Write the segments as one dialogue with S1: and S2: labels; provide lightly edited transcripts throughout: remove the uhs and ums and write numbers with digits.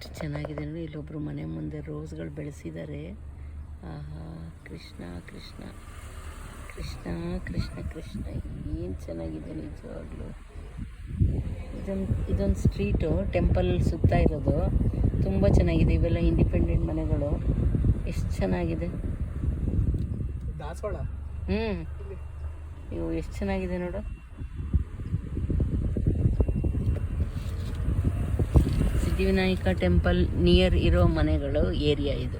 S1: ಎಷ್ಟು ಚೆನ್ನಾಗಿದೆ ನೋಡಿ. ಇಲ್ಲೊಬ್ಬರು ಮನೆ ಮುಂದೆ ರೋಸ್ಗಳು ಬೆಳೆಸಿದ್ದಾರೆ. ಆಹಾ, ಕೃಷ್ಣ ಕೃಷ್ಣ ಕೃಷ್ಣ ಕೃಷ್ಣ ಕೃಷ್ಣ, ಏನು ಚೆನ್ನಾಗಿದೆ ನಿಜವಾಗ್ಲೂ. ಇದೊಂದು ಸ್ಟ್ರೀಟು, ಟೆಂಪಲ್ ಸುತ್ತ ಇರೋದು. ತುಂಬ ಚೆನ್ನಾಗಿದೆ. ಇವೆಲ್ಲ ಇಂಡಿಪೆಂಡೆಂಟ್ ಮನೆಗಳು. ಎಷ್ಟು ಚೆನ್ನಾಗಿದೆ. ಇವು ಎಷ್ಟು ಚೆನ್ನಾಗಿದೆ ನೋಡು. ಸಿದ್ಧಿವಿನಾಯಕ ಟೆಂಪಲ್ ನಿಯರ್ ಇರೋ ಮನೆಗಳು ಏರಿಯಾ ಇದು.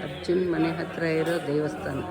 S1: ಅರ್ಜುನ್ ಮನೆ ಹತ್ರ ಇರೋ ದೇವಸ್ಥಾನ.